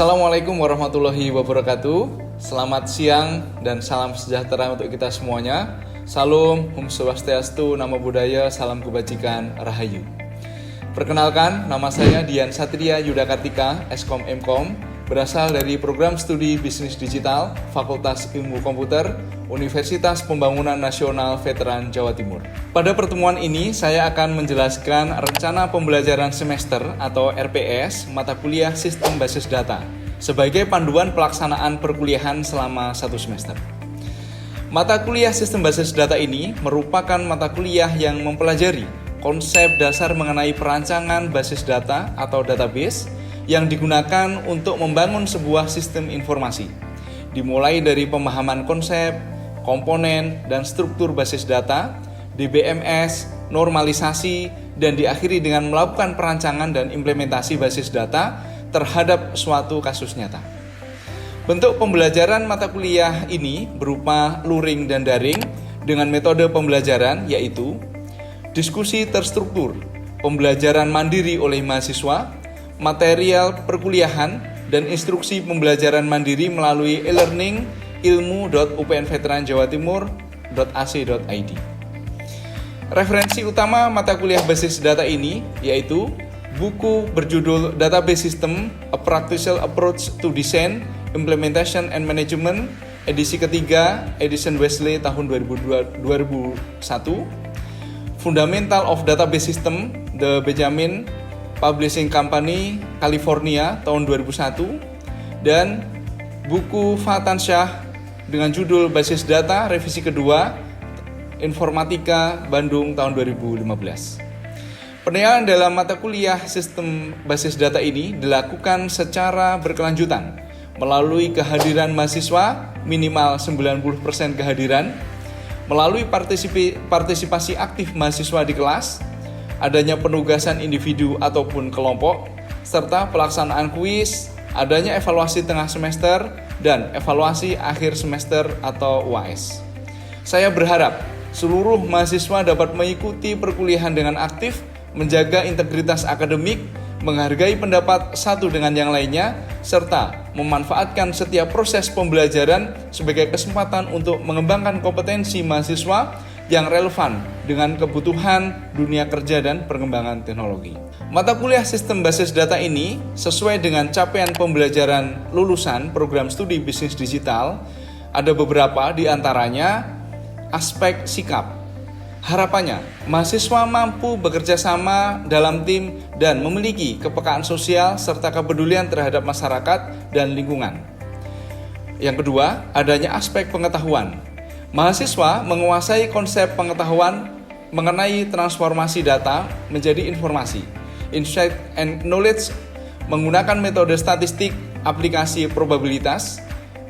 Assalamualaikum warahmatullahi wabarakatuh. Selamat siang dan salam sejahtera untuk kita semuanya. Salam, Om Swastiastu, Namo Buddhaya, salam kebajikan, Rahayu. Perkenalkan, nama saya Dian Satria Yuda Kartika, Eskom Mkom, berasal dari Program Studi Bisnis Digital, Fakultas Ilmu Komputer, Universitas Pembangunan Nasional Veteran Jawa Timur. Pada pertemuan ini, saya akan menjelaskan rencana pembelajaran semester atau RPS mata kuliah Sistem Basis Data sebagai panduan pelaksanaan perkuliahan selama 1 semester. Mata kuliah Sistem Basis Data ini merupakan mata kuliah yang mempelajari konsep dasar mengenai perancangan basis data atau database yang digunakan untuk membangun sebuah sistem informasi, dimulai dari pemahaman konsep, komponen, dan struktur basis data, DBMS, normalisasi, dan diakhiri dengan melakukan perancangan dan implementasi basis data terhadap suatu kasus nyata. Bentuk pembelajaran mata kuliah ini berupa luring dan daring dengan metode pembelajaran yaitu diskusi terstruktur, pembelajaran mandiri oleh mahasiswa, material perkuliahan, dan instruksi pembelajaran mandiri melalui e-learning ilmu.upnveteranjawatimur.ac.id. Referensi utama mata kuliah basis data ini yaitu buku berjudul Database System: A Practical Approach to Design, Implementation and Management, edisi ketiga, Edison Wesley tahun 2001, Fundamental of Database System, The Benjamin Publishing Company, California tahun 2001, dan buku Fatansyah dengan judul Basis Data Revisi Kedua, Informatika, Bandung tahun 2015. Penilaian dalam mata kuliah Sistem Basis Data ini dilakukan secara berkelanjutan melalui kehadiran mahasiswa minimal 90% kehadiran, melalui partisipasi aktif mahasiswa di kelas, adanya penugasan individu ataupun kelompok, serta pelaksanaan kuis, adanya evaluasi tengah semester, dan evaluasi akhir semester atau UAS. Saya berharap seluruh mahasiswa dapat mengikuti perkuliahan dengan aktif, menjaga integritas akademik, menghargai pendapat satu dengan yang lainnya, serta memanfaatkan setiap proses pembelajaran sebagai kesempatan untuk mengembangkan kompetensi mahasiswa yang relevan dengan kebutuhan dunia kerja dan perkembangan teknologi. Mata kuliah Sistem Basis Data ini sesuai dengan capaian pembelajaran lulusan program studi bisnis digital, ada beberapa di antaranya aspek sikap. Harapannya, mahasiswa mampu bekerja sama dalam tim dan memiliki kepekaan sosial serta kepedulian terhadap masyarakat dan lingkungan. Yang kedua, adanya aspek pengetahuan. Mahasiswa menguasai konsep pengetahuan mengenai transformasi data menjadi informasi, insight and knowledge, menggunakan metode statistik, aplikasi probabilitas,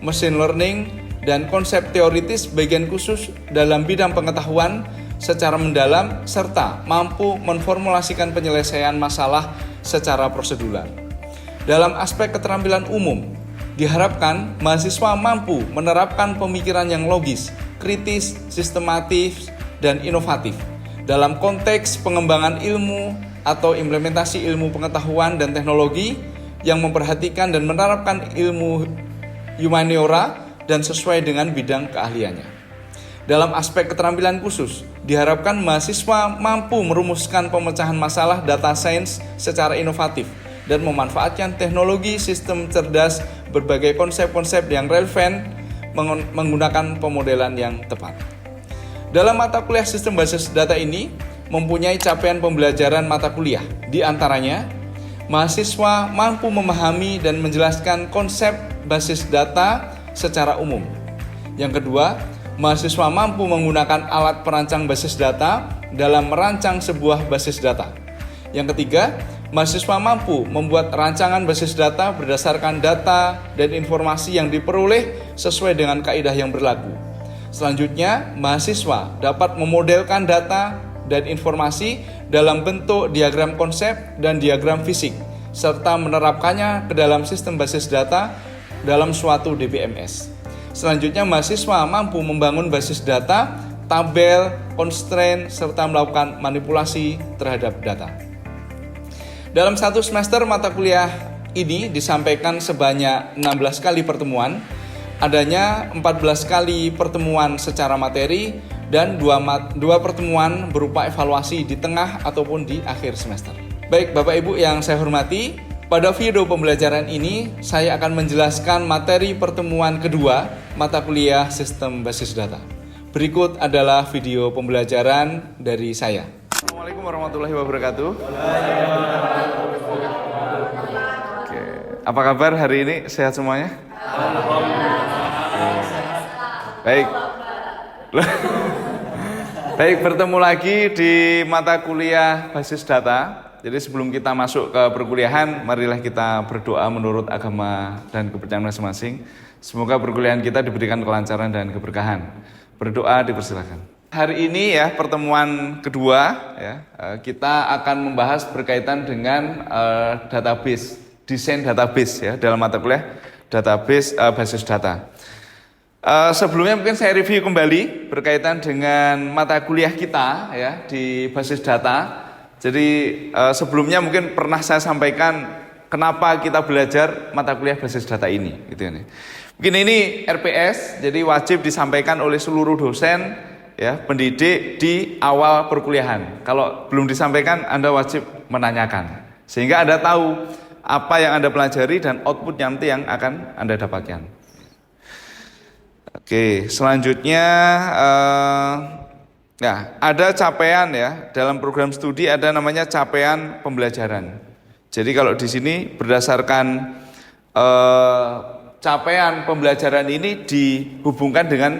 machine learning, dan konsep teoritis bagian khusus dalam bidang pengetahuan secara mendalam, serta mampu memformulasikan penyelesaian masalah secara prosedural. Dalam aspek keterampilan umum, diharapkan mahasiswa mampu menerapkan pemikiran yang logis, kritis, sistematis, dan inovatif dalam konteks pengembangan ilmu atau implementasi ilmu pengetahuan dan teknologi yang memperhatikan dan menerapkan ilmu humaniora dan sesuai dengan bidang keahliannya. Dalam aspek keterampilan khusus, diharapkan mahasiswa mampu merumuskan pemecahan masalah data science secara inovatif dan memanfaatkan teknologi sistem cerdas berbagai konsep-konsep yang relevan menggunakan pemodelan yang tepat. Dalam mata kuliah Sistem Basis Data ini mempunyai capaian pembelajaran mata kuliah. Di antaranya, mahasiswa mampu memahami dan menjelaskan konsep basis data secara umum. Yang kedua, mahasiswa mampu menggunakan alat perancang basis data dalam merancang sebuah basis data. Yang ketiga, mahasiswa mampu membuat rancangan basis data berdasarkan data dan informasi yang diperoleh sesuai dengan kaidah yang berlaku. Selanjutnya, mahasiswa dapat memodelkan data dan informasi dalam bentuk diagram konsep dan diagram fisik, serta menerapkannya ke dalam sistem basis data dalam suatu DBMS. Selanjutnya, mahasiswa mampu membangun basis data, tabel, constraint, serta melakukan manipulasi terhadap data. Dalam 1 semester mata kuliah ini disampaikan sebanyak 16 kali pertemuan, adanya 14 kali pertemuan secara materi, dan dua pertemuan berupa evaluasi di tengah ataupun di akhir semester. Baik Bapak Ibu yang saya hormati, pada video pembelajaran ini saya akan menjelaskan materi pertemuan kedua mata kuliah Sistem Basis Data. Berikut adalah video pembelajaran dari saya. Assalamualaikum warahmatullahi wabarakatuh. Oke. Apa kabar hari ini? Sehat semuanya? Baik. Baik, bertemu lagi di mata kuliah Basis Data. Jadi sebelum kita masuk ke perkuliahan, marilah kita berdoa menurut agama dan kepercayaan masing-masing. Semoga perkuliahan kita diberikan kelancaran dan keberkahan. Berdoa dipersilakan. Hari ini ya pertemuan kedua ya, kita akan membahas berkaitan dengan database, desain database ya dalam mata kuliah database basis data. Sebelumnya mungkin saya review kembali berkaitan dengan mata kuliah kita ya di basis data. Jadi sebelumnya mungkin pernah saya sampaikan kenapa kita belajar mata kuliah basis data ini, gitu ya. Mungkin ini RPS, jadi wajib disampaikan oleh seluruh dosen ya pendidik di awal perkuliahan. Kalau belum disampaikan, Anda wajib menanyakan sehingga Anda tahu apa yang Anda pelajari dan output nanti yang akan Anda dapatkan. Oke, selanjutnya ada capaian ya dalam program studi, ada namanya capaian pembelajaran. Jadi kalau di sini berdasarkan capaian pembelajaran ini dihubungkan dengan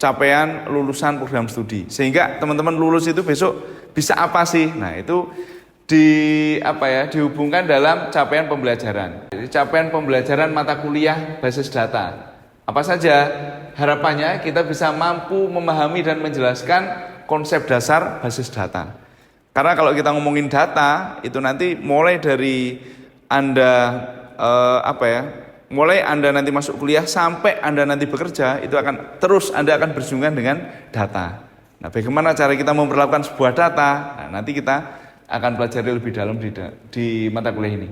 capaian lulusan program studi, sehingga teman-teman lulus itu besok bisa apa sih? Nah itu dihubungkan dalam capaian pembelajaran. Jadi capaian pembelajaran mata kuliah basis data. Apa saja? Harapannya kita bisa mampu memahami dan menjelaskan konsep dasar basis data. Karena kalau kita ngomongin data, itu nanti mulai dari Anda mulai Anda nanti masuk kuliah sampai Anda nanti bekerja, itu akan terus Anda akan bersinggungan dengan data. Nah, bagaimana cara kita memperlakukan sebuah data? Nah, nanti kita akan pelajari lebih dalam di mata kuliah ini.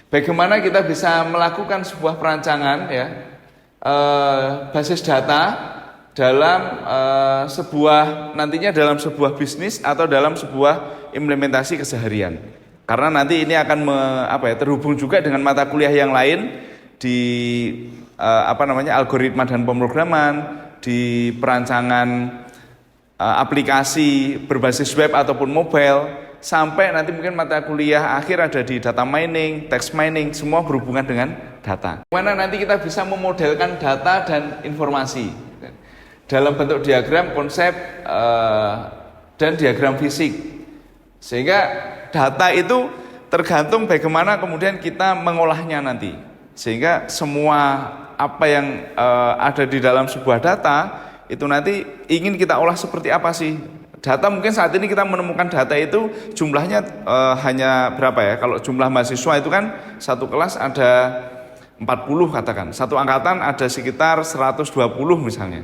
Bagaimana kita bisa melakukan sebuah perancangan ya basis data dalam nantinya dalam sebuah bisnis atau dalam sebuah implementasi keseharian. Karena nanti ini akan terhubung juga dengan mata kuliah yang lain di algoritma dan pemrograman, di perancangan aplikasi berbasis web ataupun mobile, sampai nanti mungkin mata kuliah akhir ada di data mining, text mining, semua berhubungan dengan data. Mana nanti kita bisa memodelkan data dan informasi dalam bentuk diagram, konsep, dan diagram fisik. Sehingga data itu tergantung bagaimana kemudian kita mengolahnya nanti. Sehingga semua apa yang ada di dalam sebuah data itu nanti ingin kita olah seperti apa sih? Data mungkin saat ini kita menemukan data itu jumlahnya hanya berapa ya? Kalau jumlah mahasiswa itu kan satu kelas ada 40 katakan. Satu angkatan ada sekitar 120 misalnya.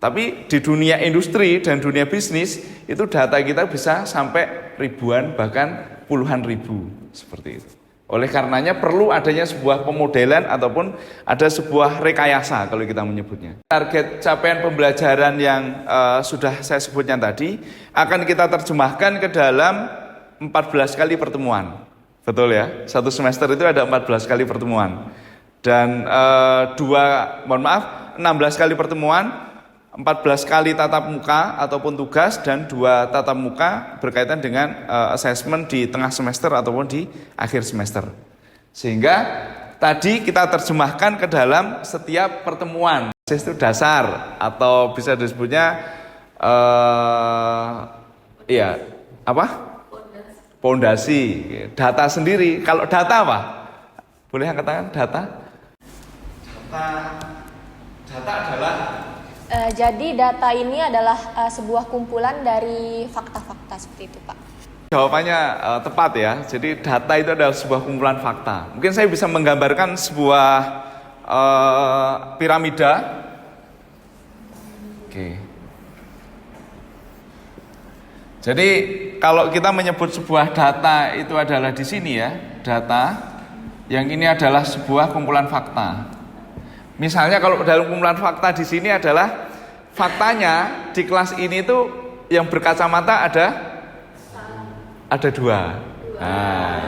Tapi di dunia industri dan dunia bisnis itu data kita bisa sampai ribuan bahkan puluhan ribu seperti itu. Oleh karenanya perlu adanya sebuah pemodelan ataupun ada sebuah rekayasa kalau kita menyebutnya. Target capaian pembelajaran yang sudah saya sebutkan tadi akan kita terjemahkan ke dalam 14 kali pertemuan. Betul ya? Satu semester itu ada 14 kali pertemuan. Dan 16 kali pertemuan, 14 kali tatap muka ataupun tugas, dan 2 tatap muka berkaitan dengan assessment di tengah semester ataupun di akhir semester. Sehingga tadi kita terjemahkan ke dalam setiap pertemuan. Itu dasar atau bisa disebutnya pondasi. Data sendiri. Kalau data apa? Boleh angkat tangan? Data adalah jadi data ini adalah sebuah kumpulan dari fakta-fakta seperti itu, Pak. Jawabannya tepat ya. Jadi data itu adalah sebuah kumpulan fakta. Mungkin saya bisa menggambarkan sebuah piramida. Oke. Jadi kalau kita menyebut sebuah data itu adalah di sini ya, data. Yang ini adalah sebuah kumpulan fakta. Misalnya kalau dalam kumpulan fakta di sini adalah faktanya di kelas ini tuh yang berkacamata ada dua. Nah,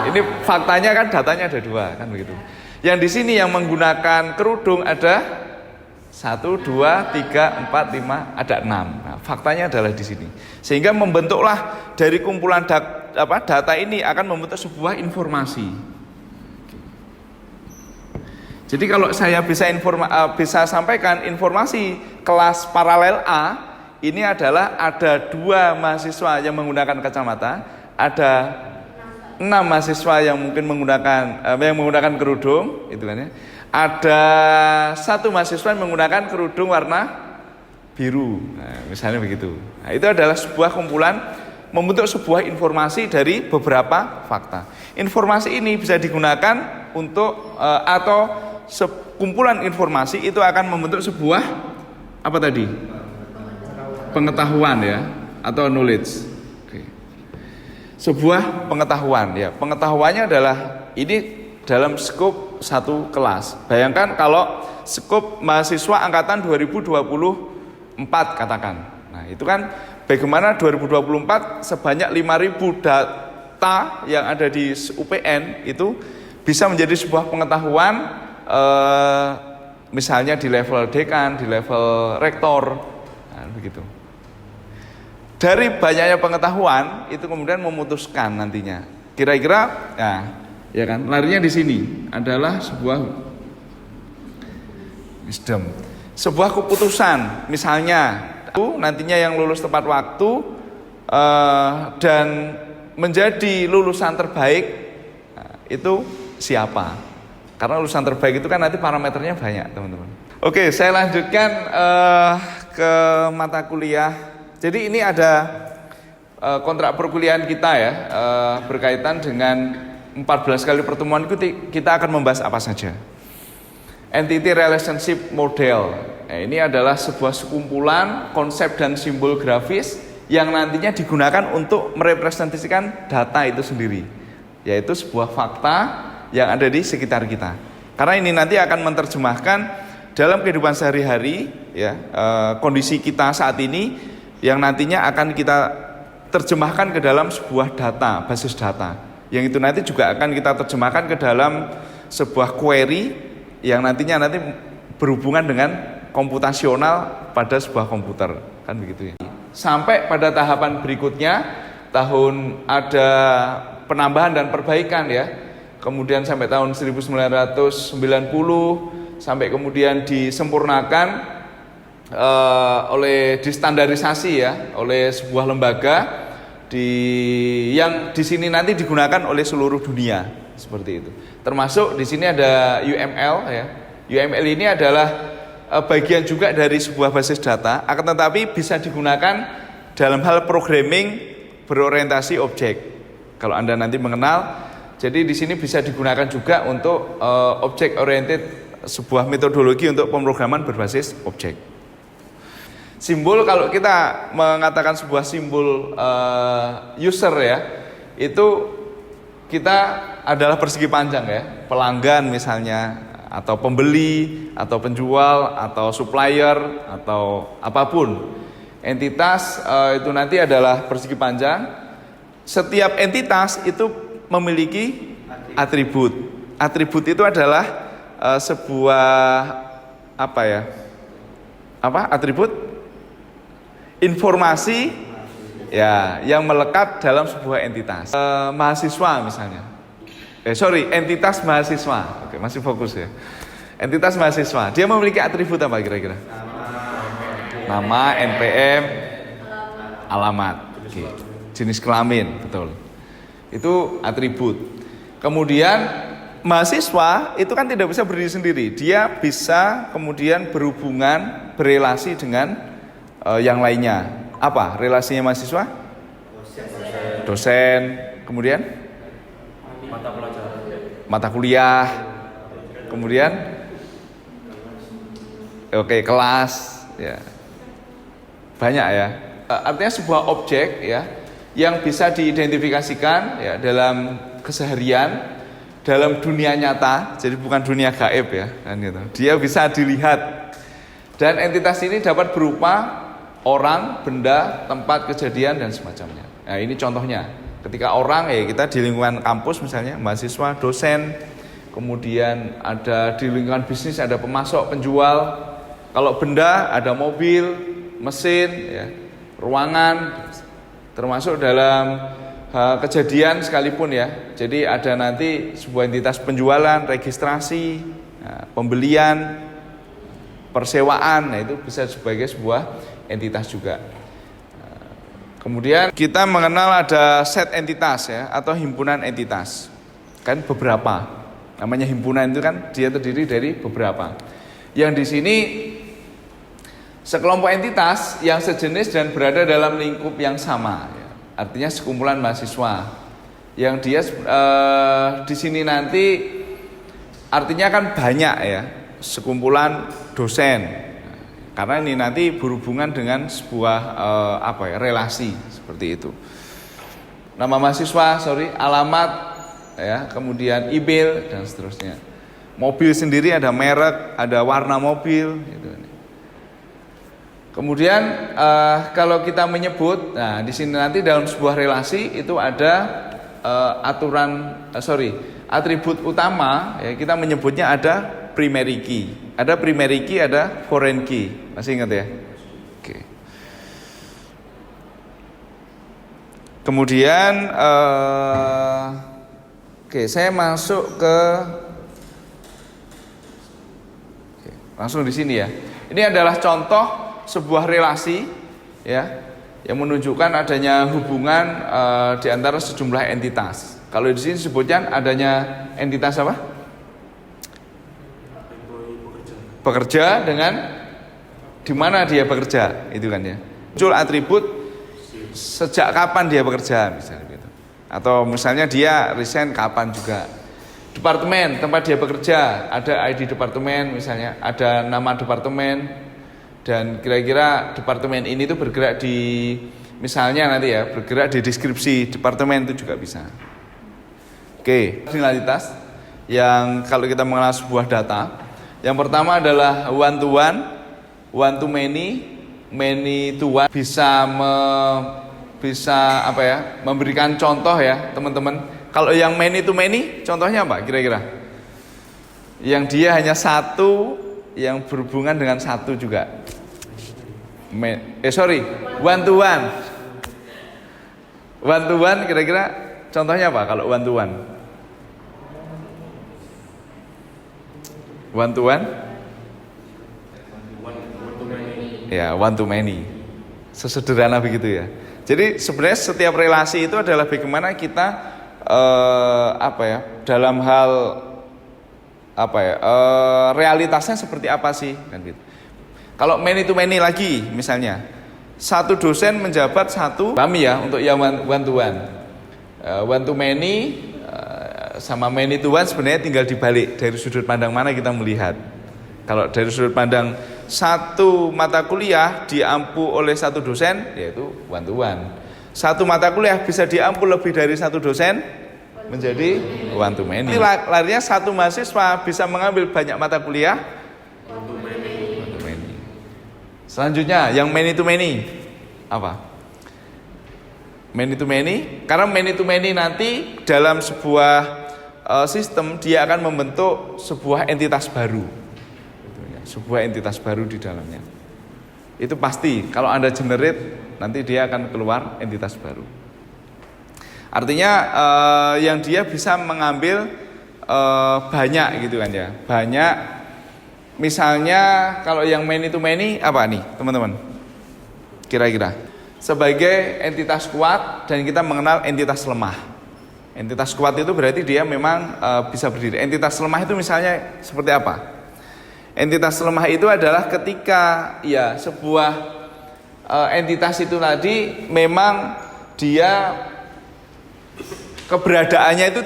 ini faktanya kan datanya ada dua kan begitu. Yang di sini yang menggunakan kerudung ada 1, 2, 3, 4, 5, ada 6. Nah, faktanya adalah di sini. Sehingga membentuklah dari kumpulan data ini akan membentuk sebuah informasi. Jadi kalau saya bisa sampaikan informasi kelas paralel A ini adalah ada 2 mahasiswa yang menggunakan kacamata, ada 6 mahasiswa yang mungkin menggunakan kerudung, itu kan ya. Ada 1 mahasiswa yang menggunakan kerudung warna biru, nah, misalnya begitu. Nah, itu adalah sebuah kumpulan membentuk sebuah informasi dari beberapa fakta. Informasi ini bisa digunakan untuk atau kumpulan informasi itu akan membentuk sebuah apa tadi? Pengetahuan ya, atau knowledge. Oke. Sebuah pengetahuan ya. Pengetahuannya adalah ini dalam skop satu kelas. Bayangkan kalau skop mahasiswa angkatan 2024 katakan. Nah, itu kan bagaimana 2024 sebanyak 5.000 data yang ada di UPN itu bisa menjadi sebuah pengetahuan misalnya di level dekan, di level rektor. Nah, begitu. Dari banyaknya pengetahuan itu kemudian memutuskan nantinya. Kira-kira ya kan, larinya di sini adalah sebuah wisdom, sebuah keputusan. Misalnya nantinya yang lulus tepat waktu dan menjadi lulusan terbaik itu siapa? Karena lulusan terbaik itu kan nanti parameternya banyak, teman-teman. Oke, saya lanjutkan ke mata kuliah. Jadi ini ada kontrak perkuliahan kita ya, berkaitan dengan 14 kali pertemuan itu kita akan membahas apa saja. Entity Relationship Model. Nah, ini adalah sebuah sekumpulan konsep dan simbol grafis yang nantinya digunakan untuk merepresentasikan data itu sendiri, yaitu sebuah fakta yang ada di sekitar kita. Karena ini nanti akan menerjemahkan dalam kehidupan sehari-hari ya, kondisi kita saat ini yang nantinya akan kita terjemahkan ke dalam sebuah data, basis data. Yang itu nanti juga akan kita terjemahkan ke dalam sebuah query yang nantinya berhubungan dengan komputasional pada sebuah komputer, kan begitu ya. Sampai pada tahapan berikutnya, tahun ada penambahan dan perbaikan ya. Kemudian sampai tahun 1990 sampai kemudian disempurnakan distandarisasi ya oleh sebuah lembaga yang di sini nanti digunakan oleh seluruh dunia seperti itu. Termasuk di sini ada UML ya. UML ini adalah bagian juga dari sebuah basis data, akan tetapi bisa digunakan dalam hal programming berorientasi objek. Kalau Anda nanti mengenal, jadi di sini bisa digunakan juga untuk object oriented, sebuah metodologi untuk pemrograman berbasis objek. Simbol, kalau kita mengatakan sebuah simbol user ya, itu kita adalah persegi panjang ya, pelanggan misalnya, atau pembeli, atau penjual, atau supplier, atau apapun. Entitas itu nanti adalah persegi panjang. Setiap entitas itu memiliki atribut. Atribut itu adalah sebuah atribut? Informasi ya yang melekat dalam sebuah entitas. Mahasiswa misalnya. Entitas mahasiswa. Oke, masih fokus ya. Entitas mahasiswa. Dia memiliki atribut apa kira-kira? Nama, NPM, alamat. Oke. Jenis kelamin, betul. Itu atribut. Kemudian mahasiswa itu kan tidak bisa berdiri sendiri. Dia bisa kemudian berhubungan, berelasi dengan yang lainnya. Apa relasinya mahasiswa? Dosen. Kemudian mata kuliah. Kemudian kelas ya. Banyak ya. Artinya sebuah objek ya yang bisa diidentifikasikan ya dalam keseharian dalam dunia nyata, jadi bukan dunia gaib ya, kan gitu. Dia bisa dilihat. Dan entitas ini dapat berupa orang, benda, tempat kejadian dan semacamnya. Nah, ini contohnya. Ketika orang ya kita di lingkungan kampus misalnya, mahasiswa, dosen, kemudian ada di lingkungan bisnis ada pemasok, penjual. Kalau benda ada mobil, mesin, ya, ruangan, termasuk dalam kejadian sekalipun ya. Jadi ada nanti sebuah entitas penjualan, registrasi, pembelian, persewaan, nah itu bisa sebagai sebuah entitas juga. Kemudian kita mengenal ada set entitas ya, atau himpunan entitas. Kan beberapa. Namanya himpunan itu kan dia terdiri dari beberapa. Yang di sini sekelompok entitas yang sejenis dan berada dalam lingkup yang sama ya. Artinya sekumpulan mahasiswa yang dia di sini nanti artinya kan banyak ya, sekumpulan dosen karena ini nanti berhubungan dengan sebuah relasi seperti itu. Nama mahasiswa, alamat ya, kemudian email dan seterusnya. Mobil sendiri ada merek, ada warna mobil gitu. Kemudian kalau kita menyebut, nah di sini nanti dalam sebuah relasi itu ada atribut utama ya, kita menyebutnya ada primary key. Ada primary key, ada foreign key. Masih ingat ya? Oke. Kemudian saya masuk ke langsung di sini ya. Ini adalah contoh sebuah relasi ya yang menunjukkan adanya hubungan di antara sejumlah entitas. Kalau di sini sebutkan adanya entitas apa? Bekerja dengan di mana dia bekerja, itu kan ya. Muncul atribut sejak kapan dia bekerja misalnya gitu. Atau misalnya dia resign kapan juga. Departemen tempat dia bekerja, ada ID departemen misalnya, ada nama departemen. Dan kira-kira departemen ini tuh bergerak di, misalnya nanti ya, bergerak di deskripsi departemen itu juga bisa. Oke, finalitas yang kalau kita mengenal sebuah data, yang pertama adalah one to many, many to one. Bisa memberikan contoh ya teman-teman. Kalau yang many to many, contohnya apa kira-kira? Yang dia hanya satu, yang berhubungan dengan satu juga. One to one. One to one kira-kira contohnya apa kalau one to one? One to one? Ya, one to many. Sesederhana begitu ya. Jadi sebenarnya setiap relasi itu adalah bagaimana kita dalam hal realitasnya seperti apa sih kan gitu. Kalau many to many lagi misalnya, satu dosen menjabat satu kami ya untuk yang one to one. One to many sama many to one sebenarnya tinggal dibalik dari sudut pandang mana kita melihat. Kalau dari sudut pandang satu mata kuliah diampu oleh satu dosen, yaitu one to one. Satu mata kuliah bisa diampu lebih dari satu dosen, menjadi one to many. Larinya satu mahasiswa bisa mengambil banyak mata kuliah, one to many. Selanjutnya yang many to many apa? Many to many, karena many to many nanti dalam sebuah sistem dia akan membentuk sebuah entitas baru, sebuah entitas baru di dalamnya. Itu pasti kalau Anda generate nanti dia akan keluar entitas baru. Artinya yang dia bisa mengambil banyak gitu kan ya, banyak. Misalnya kalau yang many to many apa nih teman-teman? Kira-kira sebagai entitas kuat dan kita mengenal entitas lemah. Entitas kuat itu berarti dia memang bisa berdiri. Entitas lemah itu misalnya seperti apa? Entitas lemah itu adalah ketika ya sebuah entitas itu tadi memang dia keberadaannya itu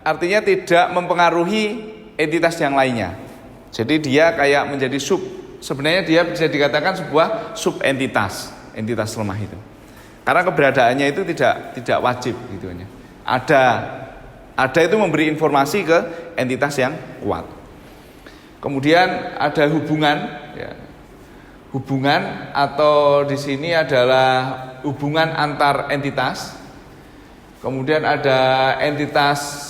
artinya tidak mempengaruhi entitas yang lainnya. Jadi dia kayak menjadi sebenarnya dia bisa dikatakan sebuah subentitas, entitas lemah itu. Karena keberadaannya itu tidak wajib gitu ya. Ada Ada itu memberi informasi ke entitas yang kuat. Kemudian ada hubungan, ya. Hubungan atau di sini adalah hubungan antar entitas. Kemudian ada entitas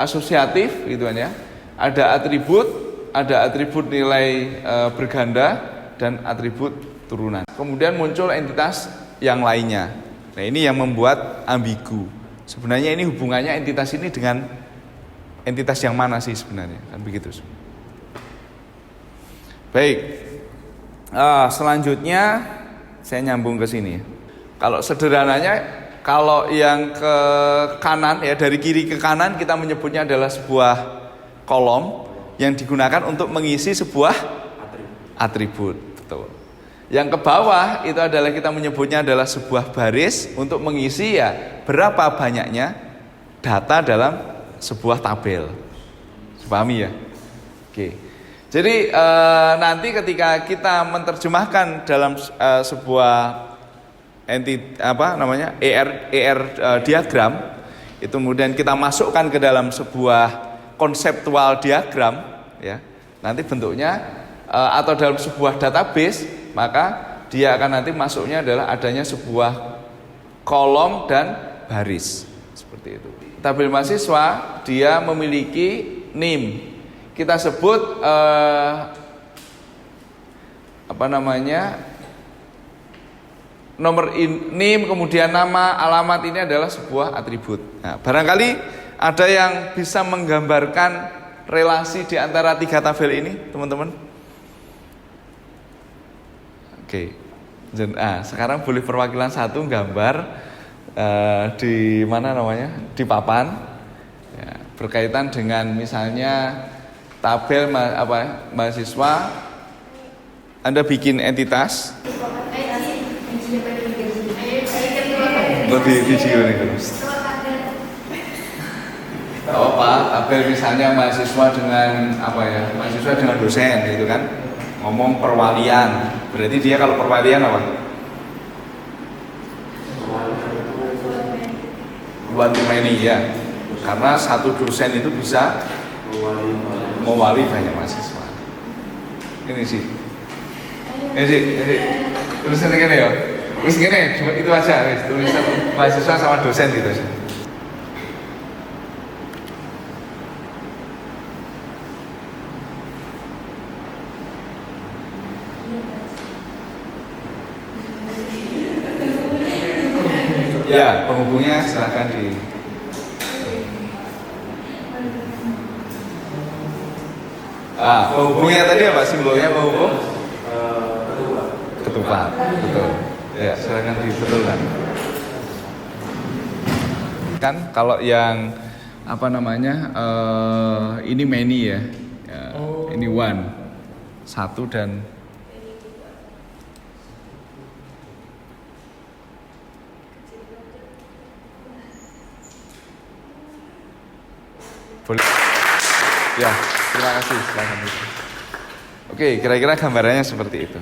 asosiatif gitu kan ya. Ada atribut nilai berganda dan atribut turunan. Kemudian muncul entitas yang lainnya. Nah, ini yang membuat ambigu. Sebenarnya ini hubungannya entitas ini dengan entitas yang mana sih sebenarnya? Kan begitu. Baik. Selanjutnya saya nyambung ke sini. Kalau sederhananya, kalau yang ke kanan ya, dari kiri ke kanan kita menyebutnya adalah sebuah kolom yang digunakan untuk mengisi sebuah atribut. Betul. Yang ke bawah itu adalah kita menyebutnya adalah sebuah baris untuk mengisi ya berapa banyaknya data dalam sebuah tabel. Pahami ya? Oke. Jadi nanti ketika kita menerjemahkan dalam sebuah ER diagram, itu kemudian kita masukkan ke dalam sebuah konseptual diagram, ya. Nanti bentuknya atau dalam sebuah database, maka dia akan nanti masuknya adalah adanya sebuah kolom dan baris seperti itu. Tabel mahasiswa dia memiliki NIM. Kita sebut nomor NIM, kemudian nama, alamat, ini adalah sebuah atribut. Nah, barangkali ada yang bisa menggambarkan relasi di antara tiga tabel ini, teman-teman? Oke. Sekarang boleh perwakilan satu gambar di mana namanya? Di papan. Ya, berkaitan dengan misalnya tabel mahasiswa, Anda bikin entitas. Lebih video nih terus. Tabel misalnya mahasiswa dengan mahasiswa dengan dosen gitu kan. Ngomong perwalian. Berarti dia kalau perwalian apa? One to many ya. Karena satu dosen itu bisa mewali banyak mahasiswa. Ini sih. Tulisan ini ya. Terus gini, itu aja, tulisan mahasiswa sama dosen gitu. Ya, penghubungnya silahkan di. Penghubungnya tadi apa simbolnya penghubung? Ketupat, betul. Ya, silakan dibetulkan. Kan kalau yang ini many ya, ini one, satu dan boleh. Ya, terima kasih. Silakan. Oke, kira-kira gambarannya seperti itu.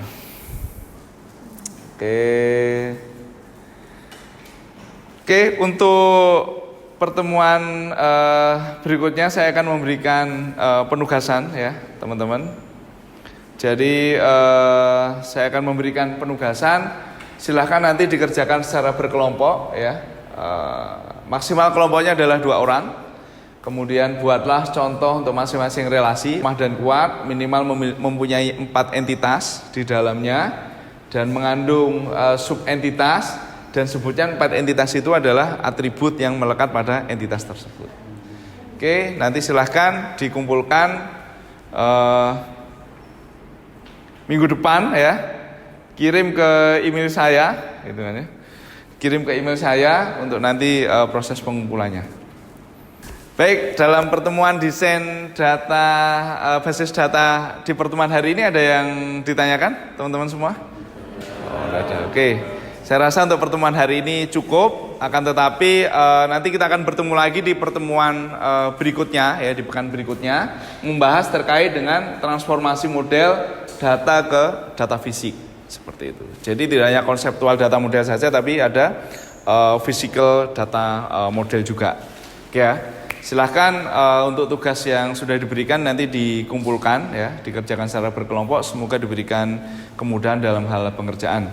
Oke, untuk pertemuan berikutnya saya akan memberikan penugasan ya, teman-teman. Jadi saya akan memberikan penugasan. Silahkan nanti dikerjakan secara berkelompok ya. Maksimal kelompoknya adalah 2 orang. Kemudian buatlah contoh untuk masing-masing relasi lemah dan kuat, minimal mempunyai 4 entitas di dalamnya dan mengandung subentitas, dan sebutnya 4 entitas itu adalah atribut yang melekat pada entitas tersebut. Oke, nanti silahkan dikumpulkan minggu depan ya, kirim ke email saya, gitu kan ya. Kirim ke email saya untuk nanti proses pengumpulannya. Baik, dalam pertemuan desain data basis data di pertemuan hari ini ada yang ditanyakan, teman-teman semua? Ada. Oke, saya rasa untuk pertemuan hari ini cukup. Akan tetapi nanti kita akan bertemu lagi di pertemuan berikutnya ya, di pekan berikutnya, membahas terkait dengan transformasi model data ke data fisik seperti itu. Jadi tidak hanya konseptual data model saja, tapi ada physical data model juga. Oke ya. Silahkan untuk tugas yang sudah diberikan nanti dikumpulkan ya, dikerjakan secara berkelompok. Semoga diberikan kemudahan dalam hal pengerjaan.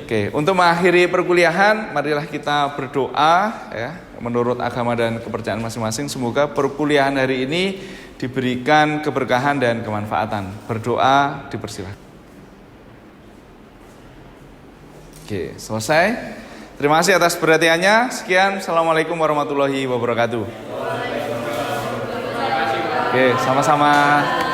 Oke, untuk mengakhiri perkuliahan, marilah kita berdoa ya, menurut agama dan kepercayaan masing-masing. Semoga perkuliahan hari ini diberikan keberkahan dan kemanfaatan. Berdoa, dipersilakan. Oke, selesai. Terima kasih atas perhatiannya. Sekian, Assalamualaikum warahmatullahi wabarakatuh. Oke, sama-sama.